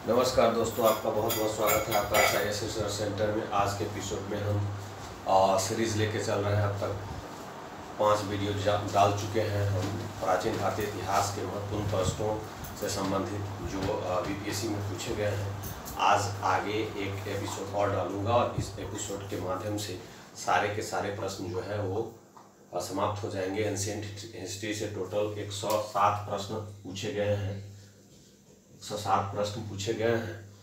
नमस्कार दोस्तों, आपका बहुत बहुत स्वागत है आपका SIS रिसर्च सेंटर में। आज के एपिसोड में हम सीरीज़ लेके चल रहे हैं। अब तक 5 वीडियो डाल चुके हैं हम प्राचीन भारतीय इतिहास के महत्वपूर्ण प्रश्नों से संबंधित जो BPSC में पूछे गए हैं। आज आगे एक एपिसोड और डालूंगा और इस एपिसोड के माध्यम से सारे के सारे प्रश्न जो है वो समाप्त हो जाएंगे। एंशिएंट हिस्ट्री से टोटल 107 प्रश्न पूछे गए हैं, 107 प्रश्न पूछे गए हैं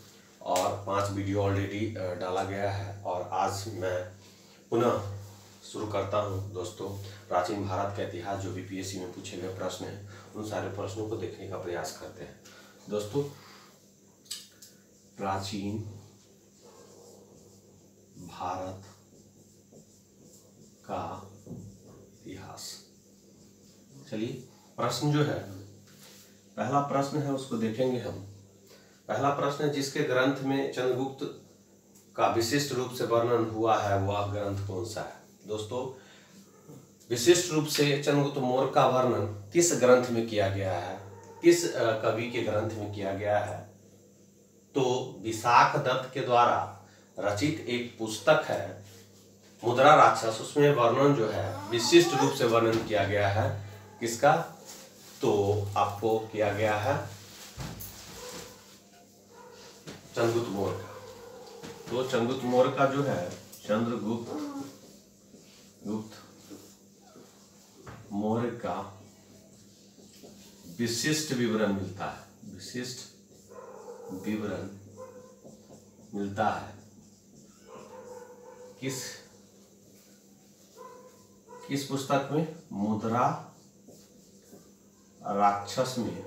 और 5 वीडियो ऑलरेडी डाला गया है। और आज मैं पुनः शुरू करता हूं दोस्तों। प्राचीन भारत का इतिहास जो BPSC में पूछे गए प्रश्न हैं, उन सारे प्रश्नों को देखने का प्रयास करते हैं दोस्तों। प्राचीन भारत का इतिहास, चलिए प्रश्न जो है, पहला प्रश्न है उसको देखेंगे हम। पहला प्रश्न है, जिसके ग्रंथ में चंद्रगुप्त का विशिष्ट रूप से वर्णन हुआ है वह ग्रंथ कौन सा है? दोस्तों, विशिष्ट रूप से चंद्रगुप्त मौर्य का वर्णन किस ग्रंथ में किया गया है, किस कवि के ग्रंथ में किया गया है? तो विशाख दत्त के द्वारा रचित एक पुस्तक है मुद्रा राक्षस, उसमें वर्णन जो है विशिष्ट रूप से वर्णन किया गया है। किसका? तो आपको किया गया है चंद्रगुप्त मौर्य का। तो चंद्रगुप्त मौर्य का जो है, चंद्रगुप्त मौर्य का विशिष्ट विवरण मिलता है, विशिष्ट विवरण मिलता है किस पुस्तक में? मुद्रा राक्षस में।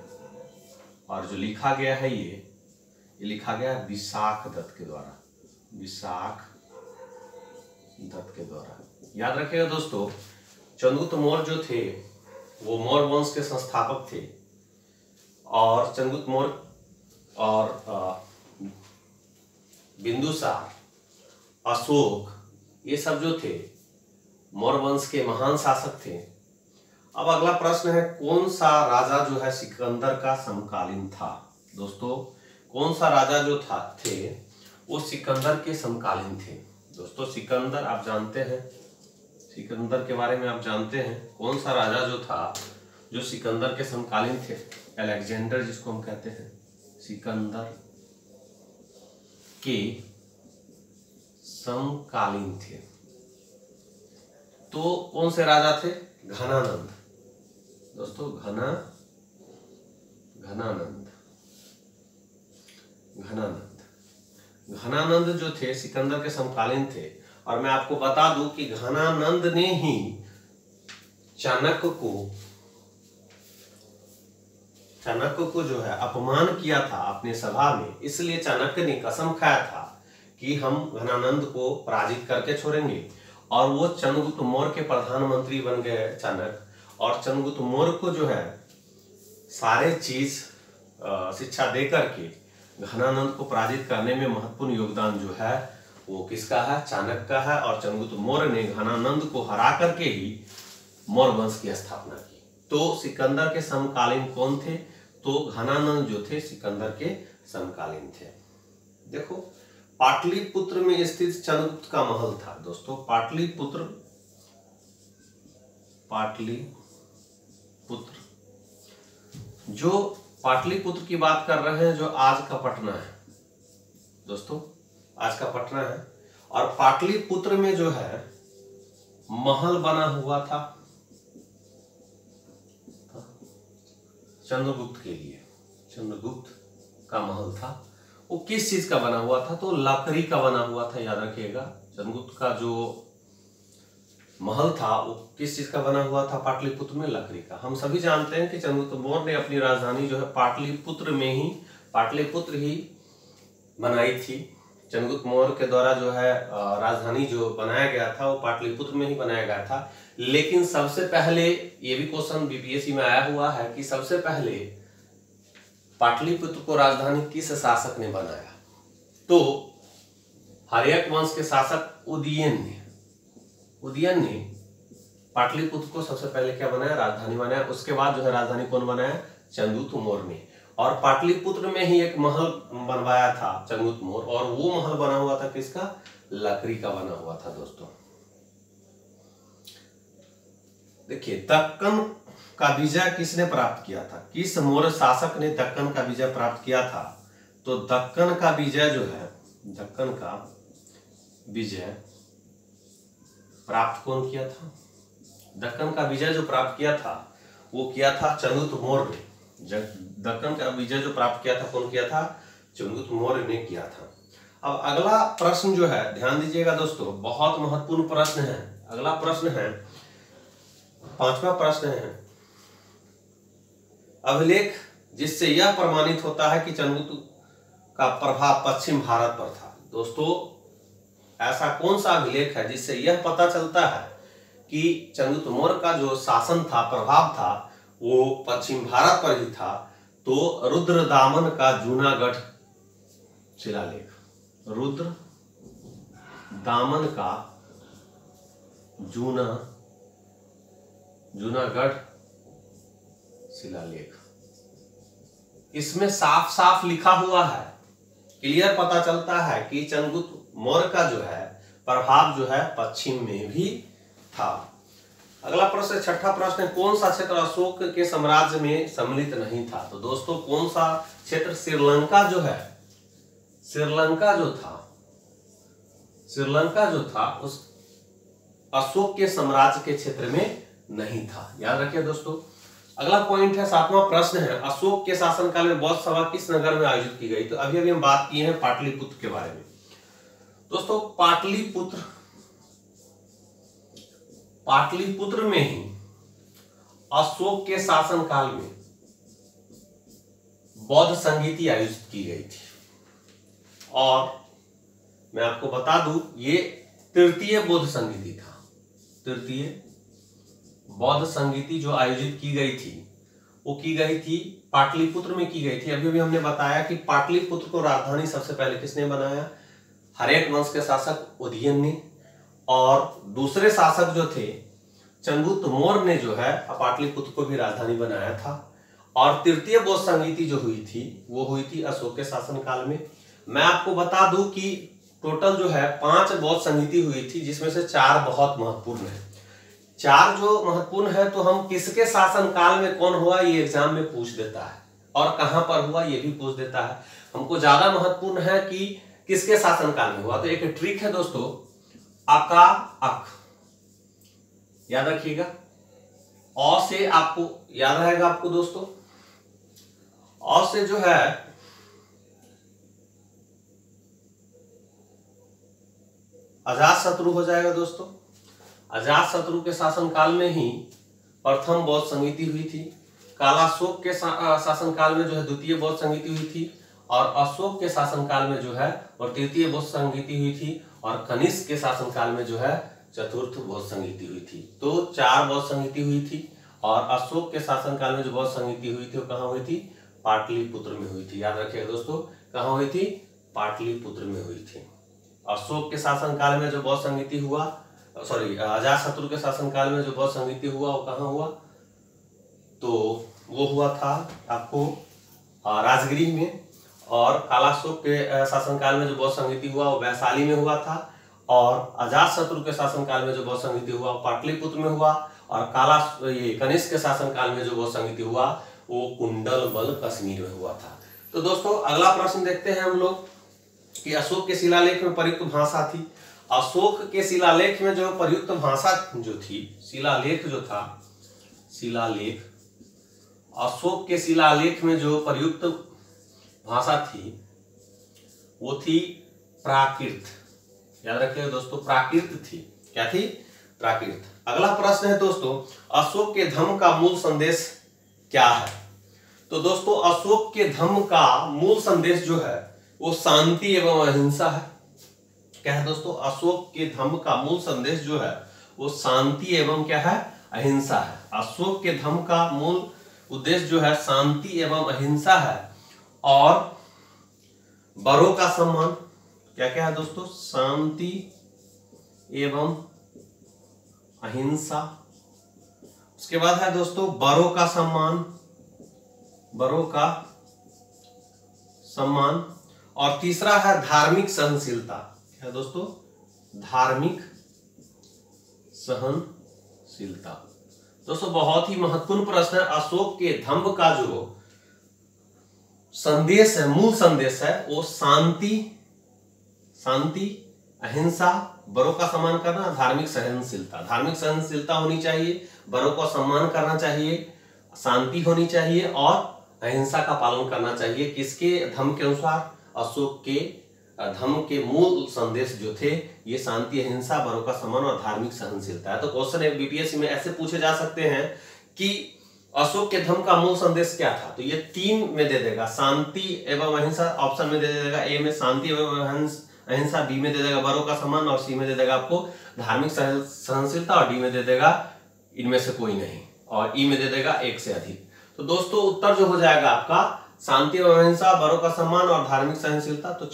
और जो लिखा गया है ये लिखा गया है विशाख दत्त के द्वारा, विशाख दत्त के द्वारा। याद रखिएगा दोस्तों, चंद्रगुप्त मौर्य जो थे वो मौर्य वंश के संस्थापक थे। और चंद्रगुप्त मौर्य और बिंदुसार, अशोक, ये सब जो थे मौर्य वंश के महान शासक थे। अब अगला प्रश्न है, कौन सा राजा जो है सिकंदर का समकालीन था? दोस्तों, कौन सा राजा जो थे वो सिकंदर के समकालीन थे। दोस्तों, सिकंदर आप जानते हैं, सिकंदर के बारे में आप जानते हैं। कौन सा राजा जो था जो सिकंदर के समकालीन थे? अलेक्जेंडर, जिसको हम कहते हैं, सिकंदर के समकालीन थे। तो कौन से राजा थे? घनानंद। दोस्तों, घनानंद जो थे सिकंदर के समकालीन थे। और मैं आपको बता दूं कि घनानंद ने ही चाणक्य को जो है अपमान किया था अपने सभा में। इसलिए चाणक्य ने कसम खाया था कि हम घनानंद को पराजित करके छोड़ेंगे। और वो चंद्रगुप्त मौर्य के प्रधानमंत्री बन गए चाणक्य। और चंद्रगुप्त मौर्य को जो है सारे चीज शिक्षा दे करके घनानंद को पराजित करने में महत्वपूर्ण योगदान जो है वो किसका है? चाणक्य का है। और चंद्रगुप्त मौर्य ने घनानंद को हरा करके ही मौर्य वंश की स्थापना की। तो सिकंदर के समकालीन कौन थे? तो घनानंद जो थे सिकंदर के समकालीन थे। देखो, पाटलिपुत्र में स्थित चंद्रगुप्त का महल था। दोस्तों, पाटलिपुत्र जो पाटलिपुत्र की बात कर रहे हैं, जो आज का पटना है। दोस्तों, आज का पटना है। और पाटलिपुत्र में जो है महल बना हुआ था चंद्रगुप्त के लिए। चंद्रगुप्त का महल था, वो किस चीज का बना हुआ था? तो लकड़ी का बना हुआ था। याद रखिएगा, चंद्रगुप्त का जो महल था वो किस चीज का बना हुआ था? पाटलिपुत्र में लकड़ी का। हम सभी जानते हैं कि चंद्रगुप्त मौर्य ने अपनी राजधानी जो है पाटलिपुत्र ही बनाई थी। चंद्रगुप्त मौर्य के द्वारा जो है राजधानी जो बनाया गया था वो पाटलिपुत्र में ही बनाया गया था। लेकिन सबसे पहले, ये भी क्वेश्चन BPSC में आया हुआ है कि सबसे पहले पाटलिपुत्र को राजधानी किस शासक ने बनाया? तो हर्यक वंश के शासक उदयन ने पाटलिपुत्र को सबसे पहले क्या बनाया? राजधानी बनाया। उसके बाद जो है राजधानी कौन बनाया? चंद्रगुप्त मौर्य ने। और पाटलिपुत्र में ही एक महल बनवाया था चंद्रगुप्त मौर्य, और वो महल बना हुआ था किसका? लकड़ी का बना हुआ था दोस्तों। देखिए, दक्कन का विजय किसने प्राप्त किया था? किस मौर्य शासक ने दक्कन का विजय प्राप्त किया था? तो दक्कन का विजय जो है, दक्कन का विजय प्राप्त कौन किया था? दक्कन का विजय जो प्राप्त किया था वो किया था चंद्रगुप्त मौर्य ने। दक्कन का विजय जो प्राप्त किया था कौन किया था? चंद्रगुप्त मौर्य ने किया था। अब अगला प्रश्न जो है, ध्यान दीजिएगा दोस्तों, बहुत महत्वपूर्ण प्रश्न है। अगला प्रश्न है, 5वां प्रश्न है, अभिलेख जिससे यह प्रमाणित होता है कि चंद्रगुप्त का प्रभाव पश्चिम भारत पर था। दोस्तों, ऐसा कौन सा अभिलेख है जिससे यह पता चलता है कि चंद्रगुप्त मौर्य का जो शासन था, प्रभाव था, वो पश्चिम भारत पर ही था? तो रुद्रदामन का जूनागढ़ शिलालेख, रुद्र दामन का जूनागढ़ शिलालेख, इसमें साफ साफ लिखा हुआ है, क्लियर पता चलता है कि चंद्रगुप्त मौर्य का जो है प्रभाव जो है पश्चिम में भी था। अगला प्रश्न, 6ठा प्रश्न है, कौन सा क्षेत्र अशोक के साम्राज्य में सम्मिलित नहीं था? तो दोस्तों, कौन सा क्षेत्र? श्रीलंका जो है, श्रीलंका जो था उस अशोक के साम्राज्य के क्षेत्र में नहीं था। याद रखिए दोस्तों। अगला पॉइंट है, 7वां प्रश्न है, अशोक के शासनकाल में बौद्ध सभा किस नगर में आयोजित की गई? तो अभी हम बात किए हैं पाटलिपुत्र के बारे में। दोस्तों, पाटलिपुत्र में ही अशोक के शासनकाल में बौद्ध संगीति आयोजित की गई थी। और मैं आपको बता दूं, ये तृतीय बौद्ध संगीति था। तृतीय बौद्ध संगीति जो आयोजित की गई थी वो की गई थी पाटलिपुत्र में की गई थी। अभी भी हमने बताया कि पाटलिपुत्र को राजधानी सबसे पहले किसने बनाया? हर्यक वंश के शासक उदयन ने, और दूसरे शासक जो थे चंद्रगुप्त मौर्य ने जो है पाटलिपुत्र को भी राजधानी बनाया था। और तृतीय बौद्ध संगीति जो हुई थी वो हुई थी अशोक के शासनकाल में। मैं आपको बता दूं कि टोटल जो है 5 बौद्ध संगीति हुई थी, जिसमें से 4 बहुत महत्वपूर्ण है। 4 जो महत्वपूर्ण है, तो हम किसके शासनकाल में कौन हुआ ये एग्जाम में पूछ देता है, और कहां पर हुआ ये भी पूछ देता है। हमको ज्यादा महत्वपूर्ण है कि किसके शासनकाल में हुआ। तो एक ट्रिक है दोस्तों, अका अक, याद रखिएगा। औ से आपको याद रहेगा आपको दोस्तों, औ से जो है अजातशत्रु हो जाएगा दोस्तों। अजातशत्रु के शासनकाल में ही प्रथम बौद्ध संगीति हुई थी। कालाशोक के शासनकाल में जो है द्वितीय बौद्ध संगीति हुई थी, और अशोक के शासनकाल में जो है और तृतीय बौद्ध संगीति हुई थी, और कनिष्क के शासनकाल में जो है चतुर्थ बौद्ध संगीति हुई थी। तो 4 बौद्ध संगीति हुई थी, और अशोक के शासनकाल में जो बौद्ध संगीति हुई थी वो कहाँ हुई थी? पाटलिपुत्र में हुई थी। याद रखिएगा दोस्तों, कहाँ हुई थी? पाटलिपुत्र में हुई थी। अशोक के शासनकाल में जो बौद्ध संगीति हुआ, सॉरी, अजातशत्रु के शासनकाल में जो बौद्ध संगीति हुआ वो कहाँ हुआ? तो वो हुआ था आपको राजगृह में। और कालाशोक के शासनकाल में जो बौद्ध संगीति हुआ वो वैशाली में हुआ था, और अजातशत्रु के शासनकाल में जो बौद्ध संगीति हुआ वो पाटलिपुत्र में हुआ, और कनिष्क के शासनकाल में जो बौद्ध संगीति हुआ वो कुंडलबल कश्मीर में हुआ था। तो दोस्तों, अगला प्रश्न देखते हैं हम लोग कि अशोक के शिलालेख में प्रयुक्त भाषा थी। अशोक के शिलालेख में जो प्रयुक्त भाषा जो थी, शिलालेख जो था, शिलालेख, अशोक के शिलालेख में जो प्रयुक्त भाषा थी वो थी प्राकृत। याद रखिएगा दोस्तों, प्राकृत थी। क्या थी? प्राकृत। अगला प्रश्न है दोस्तों, अशोक के धम्म का मूल संदेश क्या है? तो दोस्तों, अशोक के धम्म का मूल संदेश जो है वो शांति एवं अहिंसा है। क्या है दोस्तों? अशोक के धम्म का मूल संदेश जो है वो शांति एवं क्या है? अहिंसा है। अशोक के धम्म का मूल उद्देश्य जो है शांति एवं अहिंसा है। और बड़ों का सम्मान, क्या क्या है दोस्तों? शांति एवं अहिंसा। उसके बाद है दोस्तों बड़ों का सम्मान, बड़ों का सम्मान, और तीसरा है धार्मिक सहनशीलता। क्या दोस्तों? धार्मिक सहनशीलता। दोस्तों बहुत ही महत्वपूर्ण प्रश्न है। अशोक के धम्म का जो संदेश है, मूल संदेश है, वो शांति, अहिंसा, बड़ों का सम्मान करना, धार्मिक सहनशीलता। धार्मिक सहनशीलता होनी चाहिए, बड़ों का सम्मान करना चाहिए, शांति होनी चाहिए और अहिंसा का पालन करना चाहिए। किसके धम्म के अनुसार? अशोक के धम्म के मूल संदेश जो थे ये शांति, अहिंसा, बड़ों का सम्मान और धार्मिक सहनशीलता है। तो क्वेश्चन बीपीएससी में ऐसे पूछे जा सकते हैं कि अशोक के धम्म का मूल संदेश क्या था? तो ये 3 में दे देगा, शांति एवं अहिंसा, ऑप्शन में दे देगा ए में शांति एवं अहिंसा, बी में दे देगा बड़ों का सम्मान और सी में दे देगा आपको धार्मिक सहनशीलता और डी में दे देगा इनमें से कोई नहीं और ई में दे देगा एक से अधिक। तो दोस्तों उत्तर जो हो जाएगा आपका शांति एवं अहिंसा, बड़ों का सम्मान और धार्मिक सहनशीलता। तो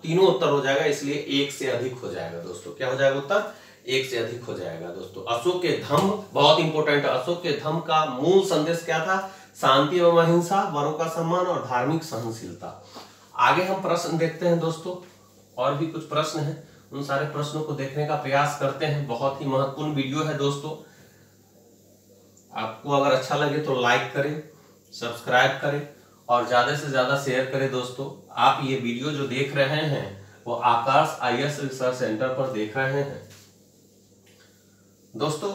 तीनों उत्तर हो जाएगा, इसलिए एक से अधिक हो जाएगा दोस्तों। क्या हो जाएगा उत्तर? एक से अधिक हो जाएगा दोस्तों। अशोक के धम्म बहुत इंपॉर्टेंट है। अशोक के धम्म का मूल संदेश क्या था? शांति एवं अहिंसा, बड़ों का सम्मान और धार्मिक सहनशीलता। आगे हम प्रश्न देखते हैं दोस्तों, और भी कुछ प्रश्न हैं, उन सारे प्रश्नों को देखने का प्रयास करते हैं। बहुत ही महत्वपूर्ण वीडियो है दोस्तों। आपको अगर अच्छा लगे तो लाइक करें, सब्सक्राइब करें और ज्यादा से ज्यादा शेयर करें दोस्तों। आप ये वीडियो जो देख रहे हैं वो आकाश आईएएस रिसर्च सेंटर पर देख रहे हैं दोस्तों।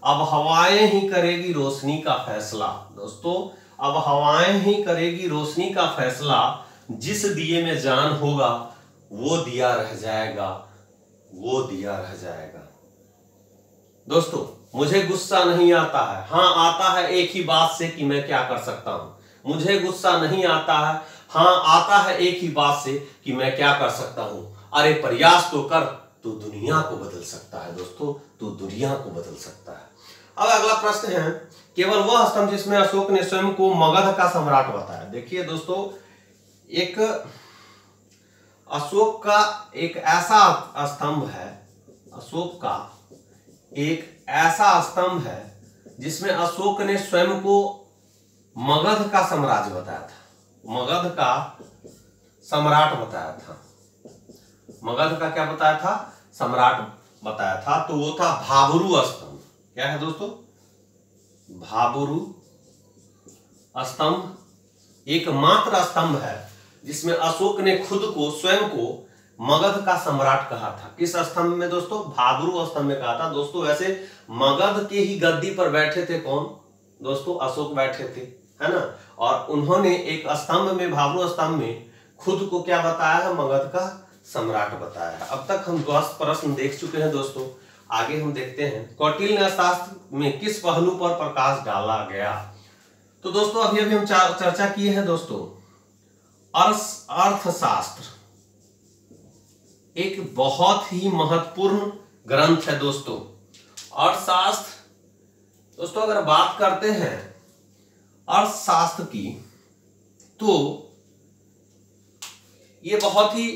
अब हवाएं ही करेगी रोशनी का फैसला। दोस्तों अब हवाएं ही करेगी रोशनी का फैसला, जिस दिए में जान होगा वो दिया रह जाएगा, वो दिया रह जाएगा। दोस्तों मुझे गुस्सा नहीं आता है, हाँ आता है एक ही बात से कि मैं क्या कर सकता हूं। मुझे गुस्सा नहीं आता है, हाँ आता है एक ही बात से कि मैं क्या कर सकता हूं। अरे प्रयास तो कर, तू दुनिया को बदल सकता है दोस्तों, तू दुनिया को बदल सकता है। अब अगला प्रश्न है, केवल वह स्तंभ जिसमें अशोक ने स्वयं को मगध का सम्राट बताया। देखिए दोस्तों, एक अशोक का एक ऐसा स्तंभ है, अशोक का एक ऐसा स्तंभ है जिसमें अशोक ने स्वयं को मगध का साम्राज्य बताया था, मगध का सम्राट बताया था। मगध का क्या बताया था? सम्राट बताया था। तो वो था भाबरू स्तंभ। क्या है दोस्तों? भाबरू स्तंभ एकमात्र स्तंभ है जिसमें अशोक ने खुद को स्वयं को मगध का सम्राट कहा था। किस स्तंभ में दोस्तों? भाबरू स्तंभ में कहा था दोस्तों। वैसे मगध के ही गद्दी पर बैठे थे कौन दोस्तों? अशोक बैठे थे, है ना। और उन्होंने एक स्तंभ में, भाबरू स्तंभ में खुद को क्या बताया है? मगध का सम्राट बताया है। अब तक हम 10 प्रश्न देख चुके हैं दोस्तों। आगे हम देखते हैं कौटिल्य अर्थशास्त्र में किस पहलू पर प्रकाश डाला गया। तो दोस्तों अभी हम चर्चा किए हैं दोस्तों, अर्थशास्त्र एक बहुत ही महत्वपूर्ण ग्रंथ है दोस्तों। अर्थशास्त्र दोस्तों अगर बात करते हैं अर्थशास्त्र की, तो ये बहुत ही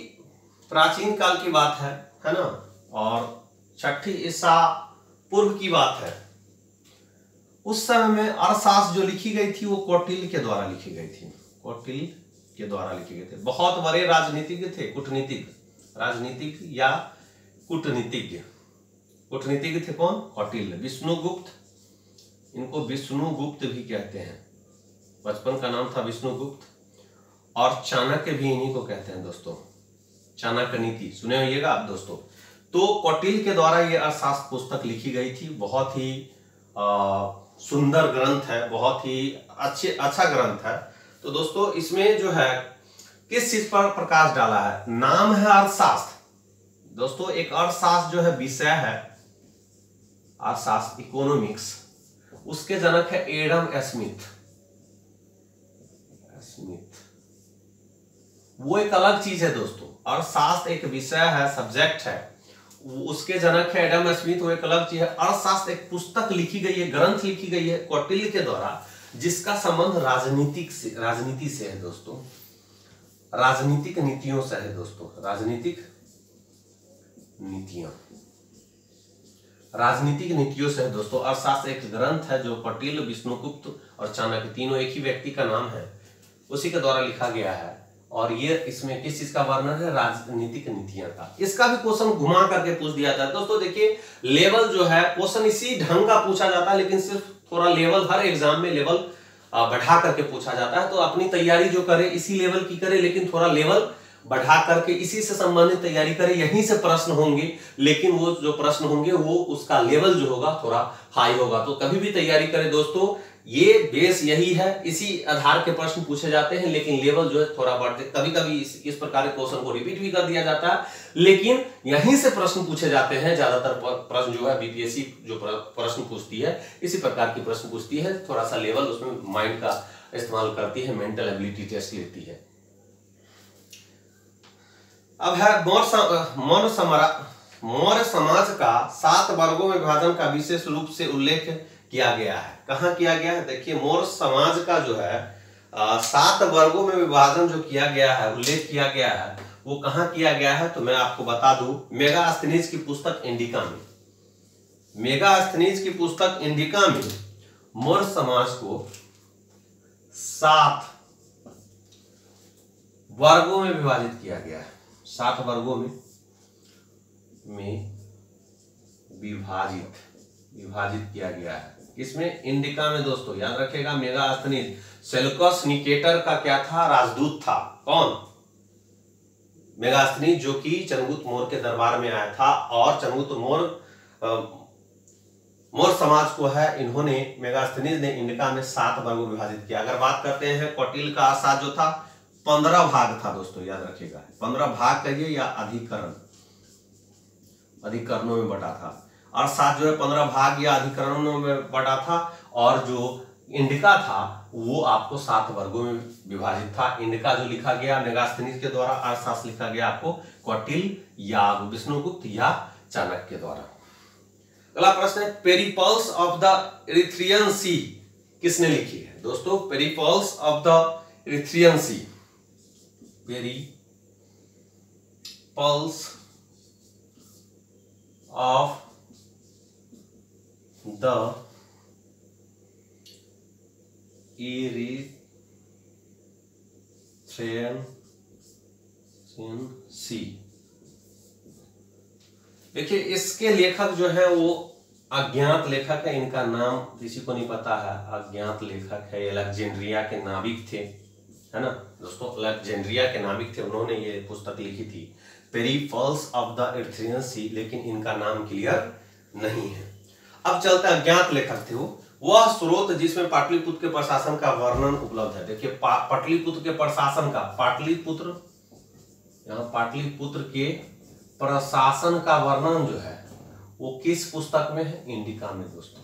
प्राचीन काल की बात है ना, और 6ठी ईसा पूर्व की बात है। उस समय में अर्थशास्त्र जो लिखी गई थी वो कौटिल्य के द्वारा लिखी गई थी, कौटिल्य के द्वारा लिखे गए थे। बहुत बड़े राजनीतिज्ञ थे, राजनीतिक या कूटनीतिज्ञ। कूटनीतिज्ञ थे कौन? कौटिल्य। विष्णुगुप्त, इनको विष्णुगुप्त भी कहते हैं, बचपन का नाम था विष्णुगुप्त। और चाणक्य भी इन्हीं को कहते हैं दोस्तों, चाणक्य नीति सुने होइएगा आप दोस्तों। तो कौटिल्य के द्वारा ये अर्थशास्त्र पुस्तक लिखी गई थी। बहुत ही सुंदर ग्रंथ है, बहुत ही अच्छा ग्रंथ है। तो दोस्तों इसमें जो है किस चीज पर प्रकाश डाला है? नाम है अर्थशास्त्र दोस्तों। एक अर्थशास्त्र जो है विषय है अर्थशास्त्र, इकोनॉमिक्स। उसके जनक है एडम स्मिथ। वो एक अलग चीज है दोस्तों। अर्थशास्त्र एक विषय है, सब्जेक्ट है, उसके जनक है एडम स्मिथ, वो एक अलग चीज है। अर्थशास्त्र एक पुस्तक लिखी गई है, ग्रंथ लिखी गई है कौटिल्य के द्वारा, जिसका संबंध राजनीति से है दोस्तों, राजनीतिक नीतियों से है दोस्तों, राजनीतिक नीतियों से है दोस्तों। अर्थशास्त्र एक ग्रंथ है जो कौटिल्य, विष्णुगुप्त और चाणक्य, तीनों एक ही व्यक्ति का नाम है, उसी के द्वारा लिखा गया है। और ये इसमें किस चीज का वर्णन है? राजनीतिक नीतियां का। इसका भी क्वेश्चन घुमा करके पूछ दिया था दोस्तों। देखिए लेवल जो है क्वेश्चन इसी ढंग का पूछा जाता है, लेकिन सिर्फ थोड़ा लेवल हर एग्जाम में लेवल बढ़ा करके पूछा जाता है। तो अपनी तैयारी जो करे इसी लेवल की करे, लेकिन थोड़ा लेवल बढ़ा करके इसी से संबंधित तैयारी करे। यहीं से प्रश्न होंगे, लेकिन वो जो प्रश्न होंगे वो उसका लेवल जो होगा थोड़ा हाई होगा। तो कभी भी तैयारी करें दोस्तों, ये बेस यही है, इसी आधार के प्रश्न पूछे जाते हैं, लेकिन लेवल जो है थोड़ा बढ़ते। कभी कभी इस प्रकार के क्वेश्चन को रिपीट भी कर दिया जाता है, लेकिन यहीं से प्रश्न पूछे जाते हैं। ज्यादातर प्रश्न जो है बीपीएससी जो प्रश्न पूछती है इसी प्रकार की प्रश्न पूछती है। थोड़ा सा लेवल उसमें माइंड का इस्तेमाल करती है, मेंटल एबिलिटी टेस्ट लेती है। अब है मौर्य समाज का 7 वर्गों में विभाजन का विशेष रूप से उल्लेख किया गया है। कहाँ किया गया है? देखिए मौर्य समाज का जो है 7 वर्गों में विभाजन जो किया गया है, उल्लेख किया गया है, वो कहाँ किया गया है? तो मैं आपको बता दूं, मेगास्थनीज की पुस्तक इंडिका में। मेगास्थनीज की पुस्तक इंडिका में मौर्य समाज को 7 वर्गों में विभाजित किया गया है। 7 वर्गों में विभाजित किया गया है। किसमें? इंडिका में दोस्तों, याद रखिएगा। मेगास्थनीज सेल्यूकस निकेटर का क्या था? राजदूत था। कौन? मेगास्थनीज, जो कि चंद्रगुप्त मौर्य के दरबार में आया था। और चंद्रगुप्त मौर्य समाज को है इन्होंने, मेगास्थनीज ने इंडिका में 7 वर्गों में विभाजित किया। अगर बात करते हैं कौटिल्य का अर्थशास्त्र जो था 15 भाग था दोस्तों, याद रखिएगा। 15 भाग कहिए या अधिकरणों में बटा था। अर्थशास्त्र जो है 15 भाग या अधिकरणों में बटा था। और जो इंडिका था वो आपको 7 वर्गों में विभाजित था। इंडिका जो लिखा गया मेगास्थनीज के द्वारा, अर्थशास्त्र लिखा गया आपको कौटिल्य या विष्णुगुप्त या चाणक्य के द्वारा। अगला प्रश्न है, Periplus of the Erythraean Sea किसने लिखी है? दोस्तों Periplus of the Erythraean Sea, Periplus of the Erythraean Sea. देखिए इसके लेखक जो है वो अज्ञात लेखक है। इनका नाम किसी को नहीं पता है, अज्ञात लेखक है। अलेक्जेंड्रिया के नाविक थे, है ना दोस्तों। अलेक्जेंड्रिया के नाविक थे, उन्होंने ये पुस्तक लिखी थी पेरिपल्स ऑफ द इरिथ्रियन सी, लेकिन इनका नाम क्लियर नहीं है। अब चलते हैं, अज्ञात लेखक थे वो। वह स्रोत जिसमें पाटलिपुत्र के प्रशासन का वर्णन उपलब्ध है। देखिए पाटलिपुत्र के प्रशासन का, पाटलिपुत्र, यहाँ पाटलिपुत्र के प्रशासन का वर्णन जो है वो किस पुस्तक में है? इंडिका में दोस्तों।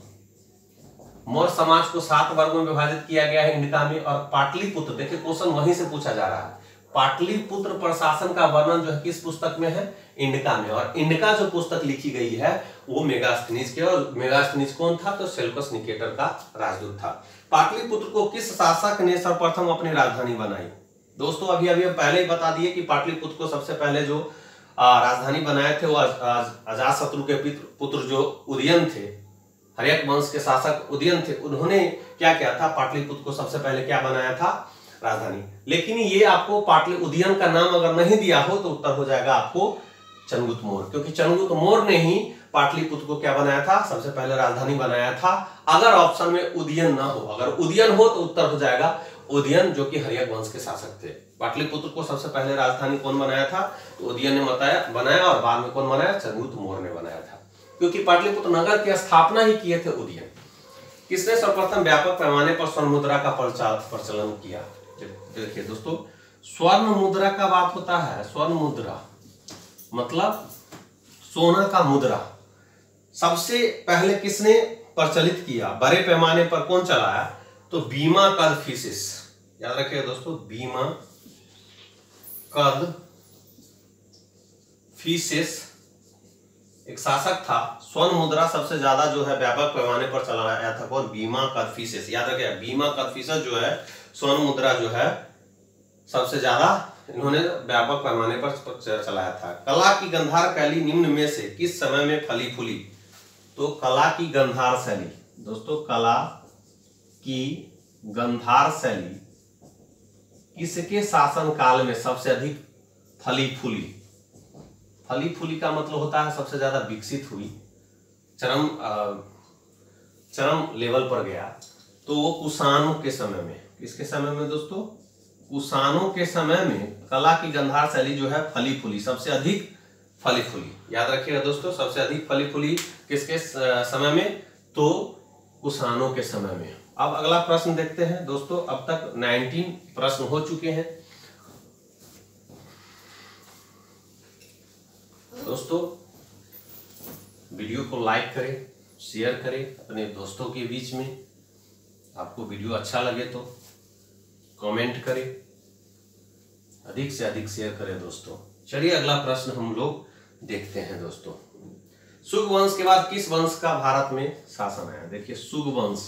मौर्य समाज को 7 वर्गों में विभाजित किया गया है इंडिका में। और पाटलिपुत्र, देखिए क्वेश्चन वहीं से पूछा जा रहा है। पाटलिपुत्र प्रशासन का वर्णन जो है किस पुस्तक में है? इंडिका में। और इंडिका जो पुस्तक लिखी गई है वो मेगास्थनीज के, और मेगास्थनीज कौन था? तो सेल्यूकस निकेटर का राजदूत था। पाटलिपुत्र को किस शासक ने सर्वप्रथम अपनी राजधानी बनाई? दोस्तों अभी हम पहले ही बता दिए कि पाटलिपुत्र को सबसे पहले जो राजधानी बनाए थे वो अजातशत्रु के पुत्र जो उदयन थे, हर्यक वंश के शासक उदयन थे, उन्होंने क्या किया था? पाटलिपुत्र को सबसे पहले क्या बनाया था? राजधानी। लेकिन ये आपको उदयन का नाम अगर नहीं दिया हो तो उत्तर हो जाएगा आपको चंद्रगुप्त मौर्य, क्योंकि चंद्रगुप्त मौर्य ने ही पाटलिपुत्र को क्या बनाया था? सबसे पहले राजधानी बनाया था। अगर ऑप्शन में उदयन ना हो, अगर उदयन हो तो उत्तर हो जाएगा उदयन, जो कि हर्यक वंश के शासक थे। पाटलिपुत्र को सबसे पहले राजधानी कौन बनाया था? तो उदयन ने बनाया, और बाद में कौन बनाया? चंद्रगुप्त मौर्य ने बनाया था, क्योंकि पाटलिपुत्र नगर की स्थापना ही किए थे उदयन। किसने सर्वप्रथम व्यापक पैमाने पर स्वर्ण मुद्रा का प्रचलन किया? देखिए दोस्तों, स्वर्ण मुद्रा का बात होता है। स्वर्ण मुद्रा मतलब सोना का मुद्रा सबसे पहले किसने प्रचलित किया? बड़े पैमाने पर कौन चलाया? तो बीमा कदफिसिस, याद रखिएगा दोस्तों, बीमा कदफिसिस एक शासक था। स्वर्ण मुद्रा सबसे ज्यादा जो है व्यापक पैमाने पर चलाया था कौन? बीमा कदफिसिस। याद रखिएगा, बीमा कदफिसिस जो है स्वर्ण मुद्रा जो है सबसे ज्यादा इन्होंने व्यापक पैमाने पर चलाया था। कला की गंधार शैली निम्न में से किस समय में फली फूली? तो कला की गंधार शैली दोस्तों, कला की गंधार शैली किसके शासन काल में सबसे अधिक फली फूली? फली फूली का मतलब होता है सबसे ज्यादा विकसित हुई, चरम लेवल पर गया। तो वो कुषाणों के समय में, किसके समय में दोस्तों? कुषाणों के समय में कला की गंधार शैली जो है फली फूली, सबसे अधिक फली फूली। याद रखिएगा दोस्तों, सबसे अधिक फली फूली किसके समय में? तो कुषाणों के समय में। अब अगला प्रश्न देखते हैं दोस्तों। अब तक 19 प्रश्न हो चुके हैं दोस्तों। वीडियो को लाइक करें, शेयर करें अपने दोस्तों के बीच में। आपको वीडियो अच्छा लगे तो कमेंट करें, अधिक से अधिक शेयर करें दोस्तों। चलिए अगला प्रश्न हम लोग देखते हैं दोस्तों। शुग वंश के बाद किस वंश का भारत में शासन आया? देखिए शुग वंश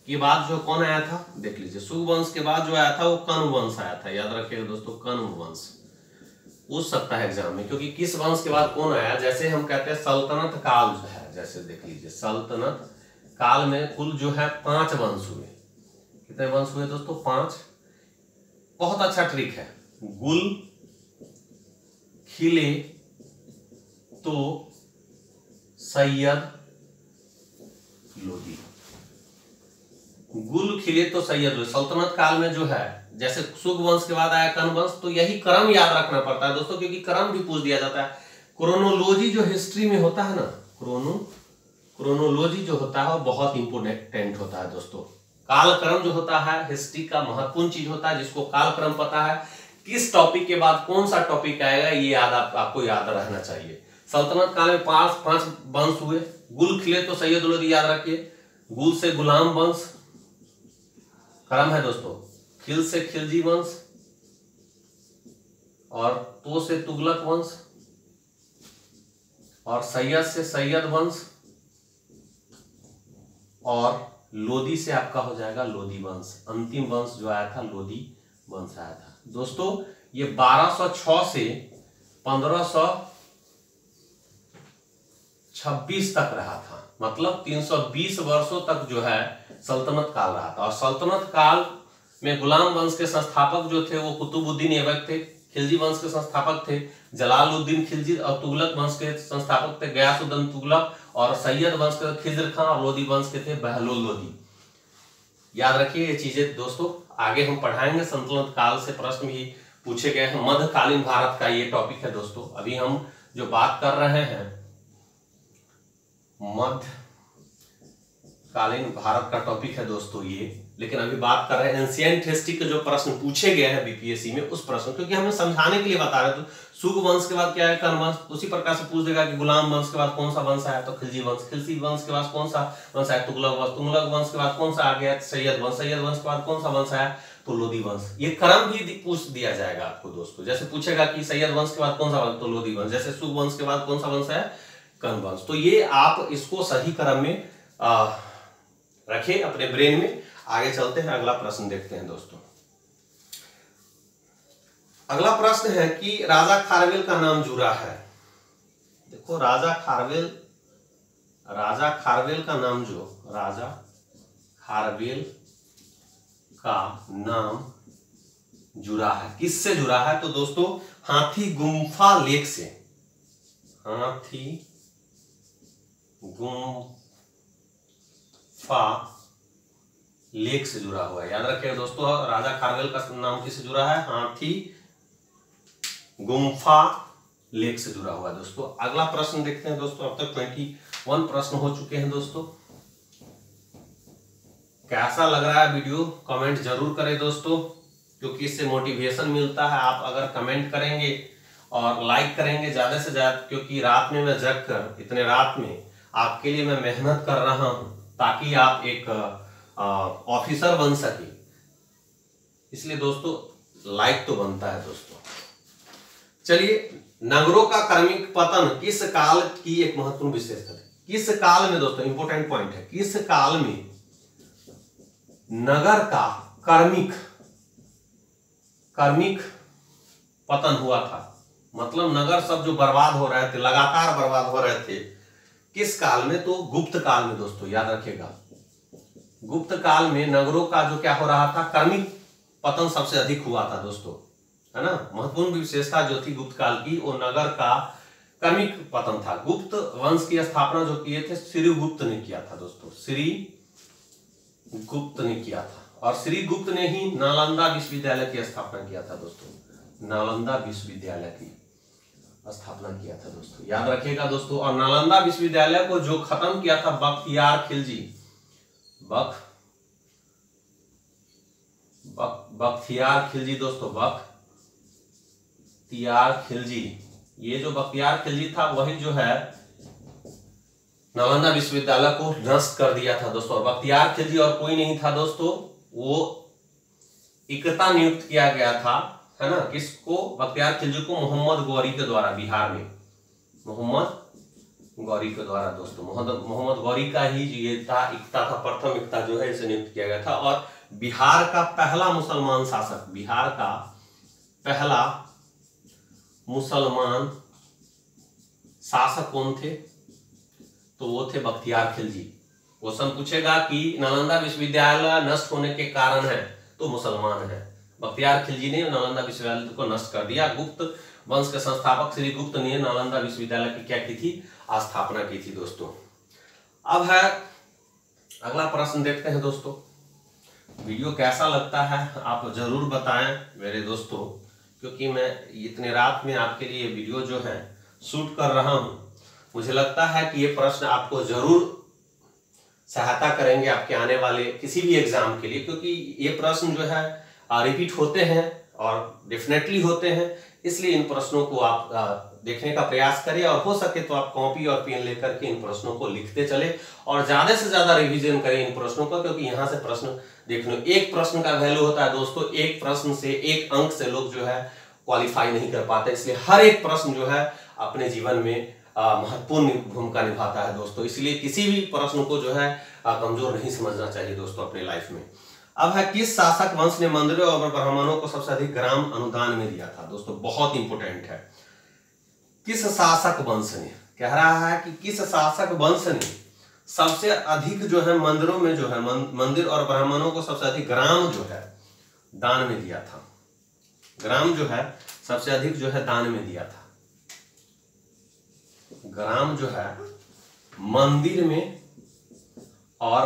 के बाद जो कौन आया था देख लीजिए। शुग वंश के बाद जो आया था वो कण्व वंश आया था। याद रखिएगा दोस्तों, कण्व वंश पूछ सकता है एग्जाम में, क्योंकि किस वंश के बाद कौन आया। जैसे हम कहते हैं सल्तनत काल जो है, जैसे देख लीजिए सल्तनत काल में कुल जो है 5 वंश हुए। कितने वंश हुए दोस्तों? 5। बहुत अच्छा ट्रिक है। गुल, खिले, तो, सैयद, लोदी। गुल, खिले, तो, सैयद, लोदी। सल्तनत काल में जो है, जैसे शुग वंश के बाद आया कण्व वंश, तो यही क्रम याद रखना पड़ता है दोस्तों, क्योंकि क्रम भी पूछ दिया जाता है। क्रोनोलॉजी जो हिस्ट्री में होता है ना, क्रोनोलॉजी जो होता है वो बहुत इंपोर्टेंट होता है दोस्तों। कालक्रम जो होता है हिस्ट्री का महत्वपूर्ण चीज होता है, जिसको कालक्रम पता है किस टॉपिक के बाद कौन सा टॉपिक आएगा, ये आपको याद रहना चाहिए। सल्तनत काल में 5 वंश हुए। गुल, खिले, तो, सैयद, लोदी। याद रखिए, गुल से गुलाम वंश क्रम है दोस्तों, खिल से खिलजी वंश, और तो से तुगलक वंश, और सैयद से सैयद वंश, और लोदी से आपका हो जाएगा लोदी वंश। अंतिम वंश जो आया था लोदी वंश आया था दोस्तों। ये 1206 से 1526 तक रहा था, मतलब 320 वर्षों तक जो है सल्तनत काल रहा था। और सल्तनत काल में गुलाम वंश के संस्थापक जो थे वो कुतुबुद्दीन ऐबक थे। खिलजी वंश के संस्थापक थे जलालुद्दीन खिलजी, और तुगलक वंश के संस्थापक थे गयासुद्दीन तुगलक, और सैयद वंश के खिज्र खान, और लोदी वंश के थे बहलोल लोदी। याद रखिए ये चीजें दोस्तों, आगे हम पढ़ाएंगे। सल्तनत काल से प्रश्न भी पूछे गए हैं। मध्यकालीन भारत का ये टॉपिक है दोस्तों। अभी हम जो बात कर रहे हैं मध्यकालीन भारत का टॉपिक है दोस्तों ये, लेकिन अभी बात कर रहे हैं एंशिएंट हिस्ट्री के जो प्रश्न पूछे गए हैं बीपीएससी में, उस प्रश्न, क्योंकि हमें समझाने के लिए बता रहे हैं। तो शुग वंश के बाद क्या है? कण्व वंश। उसी प्रकार से पूछ देगा कि गुलाम वंश के बाद कौन सा वंश आया, तो खिलजी वंश। खिलजी वंश के बाद कौन सा वंश आया? तुगलक वंश। तुगलक वंश के बाद कौन सा आ गया? सैयद वंश। सैयद वंश के बाद कौन सा वंश आया? तो लोदी वंश। ये क्रम भी पूछ दिया जाएगा आपको दोस्तों। जैसे पूछेगा कि सैयद वंश के बाद कौन सा वंश, तो लोदी वंश। जैसे शुग वंश के बाद कौन सा वंश है? कण्व वंश। तो ये आप इसको सही क्रम में रखें अपने ब्रेन में। आगे चलते हैं, अगला प्रश्न देखते हैं दोस्तों। अगला प्रश्न है कि राजा खारवेल का नाम जुड़ा है। देखो राजा खारवेल का नाम, जो राजा खारवेल का नाम जुड़ा है, किससे जुड़ा है? तो दोस्तों हाथी गुम्फा लेक से, हाथी गुम्फा लेक से जुड़ा हुआ है। याद रखिएगा दोस्तों, राजा खारवेल का नाम किससे जुड़ा है? हाथी गुम्फा लेक से जुड़ा हुआ है दोस्तों। अगला प्रश्न देखते हैं दोस्तों। अब तक 21 प्रश्न हो चुके हैं दोस्तों। कैसा लग रहा है वीडियो? कमेंट जरूर करें दोस्तों, क्योंकि इससे मोटिवेशन मिलता है। आप अगर कमेंट करेंगे और लाइक करेंगे ज्यादा से ज्यादा, क्योंकि रात में मैं जग कर, इतने रात में आपके लिए मैं मेहनत कर रहा हूं, ताकि आप एक ऑफिसर बन सके। इसलिए दोस्तों लाइक तो बनता है दोस्तों। चलिए, नगरों का क्रमिक पतन किस काल की एक महत्वपूर्ण विशेषता है? किस काल में दोस्तों, इंपोर्टेंट पॉइंट है, किस काल में नगर का क्रमिक पतन हुआ था? मतलब नगर सब जो बर्बाद हो रहे थे, लगातार बर्बाद हो रहे थे, किस काल में? तो गुप्त काल में दोस्तों। याद रखिएगा, गुप्त काल में नगरों का जो क्या हो रहा था, क्रमिक पतन सबसे अधिक हुआ था दोस्तों, है ना। महत्वपूर्ण विशेषता जो थी गुप्त काल की, वो नगर का क्रमिक पतन था। गुप्त वंश की स्थापना जो किए थे श्रीगुप्त ने किया था दोस्तों, श्रीगुप्त ने किया था। और श्रीगुप्त ने ही नालंदा विश्वविद्यालय की स्थापना किया था दोस्तों, नालंदा विश्वविद्यालय की स्थापना किया था दोस्तों, याद रखिएगा दोस्तों। और नालंदा विश्वविद्यालय को जो खत्म किया था बख्तियार खिलजी, बख्तियार खिलजी दोस्तों, बख्तियार खिलजी। ये जो बख्तियार खिलजी था वही जो है नालंदा विश्वविद्यालय को नष्ट कर दिया था दोस्तों। बख्तियार खिलजी और कोई नहीं था दोस्तों, वो इकता नियुक्त किया गया था, है ना। किसको? बख्तियार खिलजी को मोहम्मद गौरी के द्वारा, बिहार में मोहम्मद गौरी के द्वारा दोस्तों, मोहम्मद गौरी का ही ये था, इकता था, प्रथम इकता जो है इसे नियुक्त किया गया था। और बिहार का पहला मुसलमान शासक, बिहार का पहला मुसलमान शासक कौन थे? तो वो थे बख्तियार खिलजी। क्वेश्चन पूछेगा कि नालंदा विश्वविद्यालय नष्ट होने के कारण है, तो मुसलमान है। बख्तियार खिलजी ने नालंदा विश्वविद्यालय को नष्ट कर दिया। गुप्त वंश के संस्थापक श्री गुप्त ने नालंदा विश्वविद्यालय की क्या की थी? स्थापना की थी दोस्तों। अब है अगला प्रश्न, देखते हैं दोस्तों। वीडियो कैसा लगता है आप जरूर बताएं मेरे दोस्तों, क्योंकि मैं इतने रात में आपके लिए वीडियो जो है शूट कर रहा हूं। मुझे लगता है कि ये प्रश्न आपको जरूर सहायता करेंगे आपके आने वाले किसी भी एग्जाम के लिए, क्योंकि ये प्रश्न जो है रिपीट होते हैं और डेफिनेटली होते हैं। इसलिए इन प्रश्नों को आप देखने का प्रयास करें, और हो सके तो आप कॉपी और पेन लेकर के इन प्रश्नों को लिखते चले और ज्यादा से ज्यादा रिवीजन करें इन प्रश्नों का, क्योंकि यहाँ से प्रश्न देखने, एक प्रश्न का वैल्यू होता है दोस्तों, एक प्रश्न से, एक अंक से लोग जो है क्वालिफाई नहीं कर पाते। इसलिए हर एक प्रश्न जो है अपने जीवन में महत्वपूर्ण भूमिका निभाता है दोस्तों। इसलिए किसी भी प्रश्न को जो है कमजोर नहीं समझना चाहिए दोस्तों अपने लाइफ में। अब है, किस शासक वंश ने मंदिरों और ब्राह्मणों को सबसे अधिक ग्राम अनुदान में दिया था? दोस्तों बहुत इंपोर्टेंट है। किस शासक वंश ने, कह रहा है कि किस शासक वंश ने सबसे अधिक जो है मंदिरों में जो है मंदिर और ब्राह्मणों को सबसे अधिक ग्राम जो है दान में दिया था? ग्राम जो है सबसे अधिक जो है दान में दिया था। ग्राम जो है मंदिर में और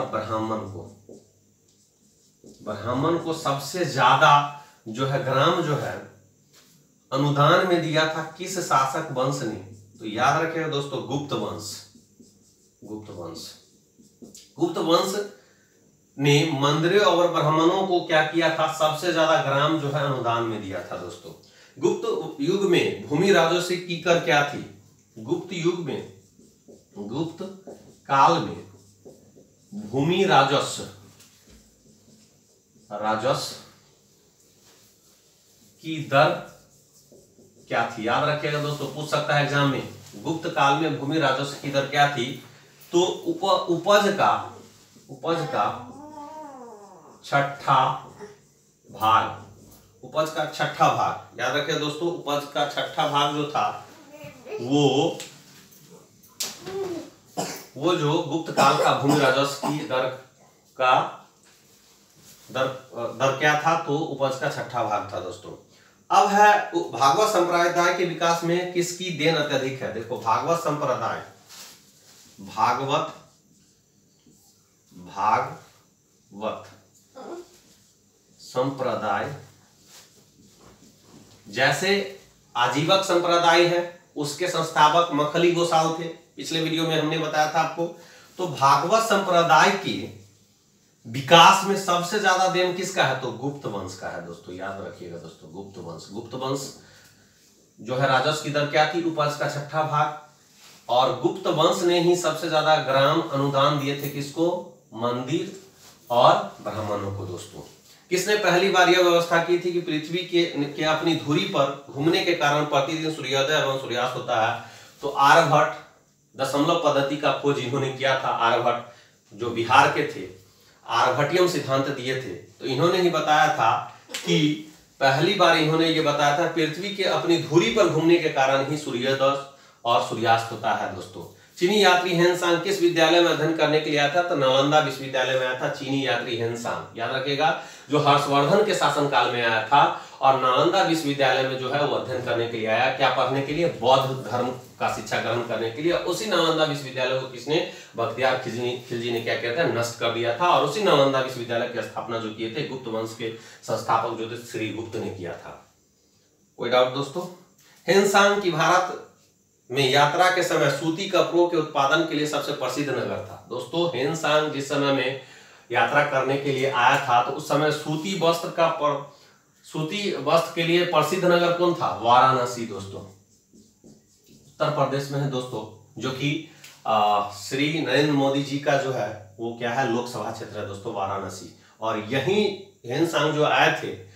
ब्राह्मण को सबसे ज्यादा जो है ग्राम जो है अनुदान में दिया था किस शासक वंश ने? तो याद रखिएगा दोस्तों, गुप्त वंश ने मंदिरों और ब्राह्मणों को क्या किया था? सबसे ज्यादा ग्राम जो है अनुदान में दिया था दोस्तों। गुप्त युग में भूमि राजस्व की कर क्या थी? गुप्त काल में भूमि राजस्व की दर क्या थी? याद रखिएगा दोस्तों, पूछ सकता है एग्जाम में। गुप्त काल में भूमि राजस्व की दर क्या थी? तो उपज का छठा भाग, याद रखिए दोस्तों, उपज का छठा भाग जो था वो जो गुप्त काल का भूमि राजस्व की दर क्या था? तो उपज का छठा भाग था दोस्तों। अब है, भागवत संप्रदाय के विकास में किसकी देन अत्यधिक है? देखो, भागवत संप्रदाय जैसे आजीवक संप्रदाय है, उसके संस्थापक मखली गोसाल थे, पिछले वीडियो में हमने बताया था आपको। तो भागवत संप्रदाय के विकास में सबसे ज्यादा देन किसका है? तो गुप्त वंश का है दोस्तों, याद रखिएगा दोस्तों, गुप्त वंश जो है राजस्व की दर क्या थी? उपज का छठा भाग। और गुप्त वंश ने ही सबसे ज्यादा ग्राम अनुदान दिए थे, किसको? मंदिर और ब्राह्मणों को दोस्तों। किसने पहली बार यह व्यवस्था की थी कि पृथ्वी के अपनी धुरी पर घूमने के कारण प्रतिदिन सूर्योदय एवं सूर्यास्त होता है? तो आर्यभट्ट दशमलव पद्धति का खोज इन्होंने किया था। आर्यभट्ट जो बिहार के थे, आर्यभट्टियम सिद्धांत दिए थे, तो इन्होंने ही बताया था कि पहली बार इन्होंने ये बताया था पृथ्वी के अपनी धुरी पर घूमने के कारण ही सूर्योदय और सूर्यास्त होता है दोस्तों। चीनी यात्री हेनसांग किस विद्यालय में अध्ययन करने के लिए आया था? तो नालंदा विश्वविद्यालय में आया था चीनी यात्री हेनसांग। याद रखिएगा, जो हर्षवर्धन के शासनकाल में आया था और नालंदा विश्वविद्यालय में जो है वो अध्ययन करने के लिए आया। क्या पढ़ने के लिए? बौद्ध धर्म का शिक्षा ग्रहण करने के लिए। उसी नालंदा विश्वविद्यालय को किसने? बख्तियार खिलजी ने क्या किया था? नष्ट कर दिया था। और उसी नालंदा विश्वविद्यालय की स्थापना जो किए थे गुप्त वंश के संस्थापक जो थे श्री गुप्त ने किया था। कोई डाउट दोस्तों? हेनसांग की भारत में यात्रा के समय सूती कपड़ों के उत्पादन के लिए सबसे प्रसिद्ध नगर था। दोस्तों, हेनसांग जिस समय में यात्रा करने के लिए आया था तो उस समय सूती वस्त्र के लिए प्रसिद्ध नगर कौन था? वाराणसी। दोस्तों, उत्तर प्रदेश में है दोस्तों, जो कि श्री नरेंद्र मोदी जी का जो है वो क्या है? लोकसभा क्षेत्र है दोस्तों, वाराणसी। और यहीं हेनसांग जो आए थे,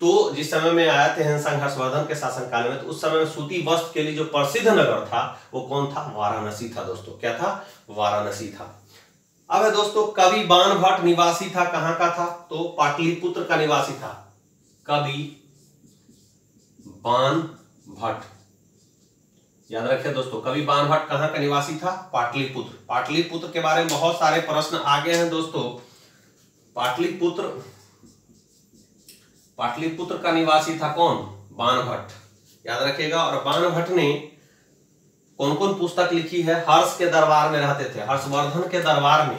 तो जिस समय में आए थे हेनसांग हर्षवर्धन के शासनकाल में, तो उस समय में सूती वस्त्र के लिए जो प्रसिद्ध नगर था वो कौन था? वाराणसी था दोस्तों। क्या था? वाराणसी था। अब है दोस्तों, कवि बाणभट्ट निवासी था, कहां का था? तो पाटलिपुत्र का निवासी था। कवि बाणभट्ट, याद रखिए दोस्तों, कवि बाणभट्ट कहां का निवासी था? पाटलिपुत्र। पाटलिपुत्र के बारे में बहुत सारे प्रश्न आ गए हैं दोस्तों। पाटलिपुत्र का निवासी था कौन? बाणभट्ट, याद रखिएगा। और बाणभट्ट ने कौन कौन पुस्तक लिखी है? हर्ष के दरबार में रहते थे, हर्षवर्धन के दरबार में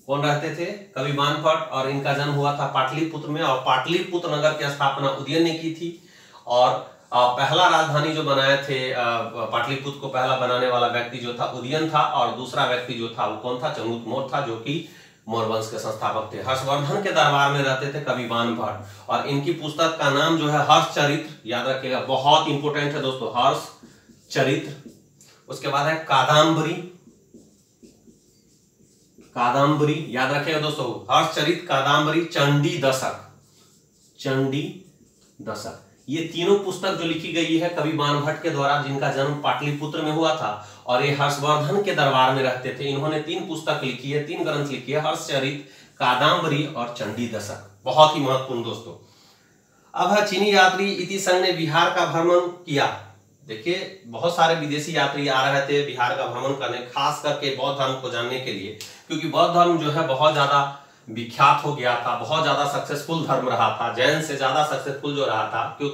कौन रहते थे? कवि बाणभट्ट। और इनका जन्म हुआ था पाटलिपुत्र में, और पाटलिपुत्र नगर की स्थापना उदयन ने की थी। और पहला राजधानी जो बनाए थे पाटलिपुत्र को, पहला बनाने वाला व्यक्ति जो था उदयन था, और दूसरा व्यक्ति जो था वो कौन था? चंद्रगुप्त मौर्य था, जो कि मौर्य वंश के संस्थापक थे। हर्षवर्धन के दरबार में रहते थे कवि बाणभट्ट, और इनकी पुस्तक का नाम जो है हर्षचरित्र, याद रखिएगा, बहुत इंपोर्टेंट है दोस्तों, हर्षचरित्र। उसके बाद है कादम्बरी, याद रखिएगा दोस्तों, हर्षचरित्र, कादम्बरी, चंडी दशक। ये तीनों पुस्तक जो लिखी गई है कवि बाणभट्ट के द्वारा, जिनका जन्म पाटलिपुत्र में हुआ था, और ये हर्षवर्धन के दरबार में रहते थे। इन्होंने 3 पुस्तक लिखी है, 3 ग्रंथ लिखी है, हर्षचरित्र, कादम्बरी और चंडी दशक। बहुत ही महत्वपूर्ण दोस्तों। अब है चीनी यात्री इति संघ ने बिहार का भ्रमण किया। देखिए, बहुत सारे विदेशी यात्री आ रहे थे बिहार का भ्रमण करने, खास करके बौद्ध धर्म को जानने के लिए, क्योंकि बौद्ध धर्म जो है बहुत ज्यादा विख्यात हो गया था, बहुत ज्यादा सक्सेसफुल धर्म रहा था, जैन से ज्यादा सक्सेसफुल जो रहा था। क्यों?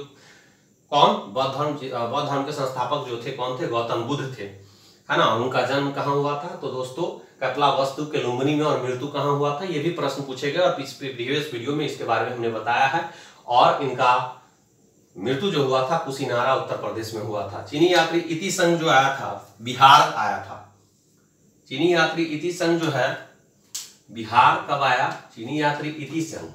कौन? बौद्ध धर्म के संस्थापक जो थे कौन थे? गौतम बुद्ध थे, है ना। उनका जन्म कहाँ हुआ था? तो दोस्तों, कपिलावस्तु के लुम्बिनी में। और मृत्यु कहाँ हुआ था? ये भी प्रश्न पूछे गए, और प्रीवियस वीडियो में इसके बारे में हमने बताया है। और इनका मृत्यु जो हुआ था कुशीनारा उत्तर प्रदेश में हुआ था। चीनी यात्री इति संघ जो आया था, बिहार आया था। चीनी यात्री इति संघ जो है बिहार कब आया? चीनी यात्री इति संघ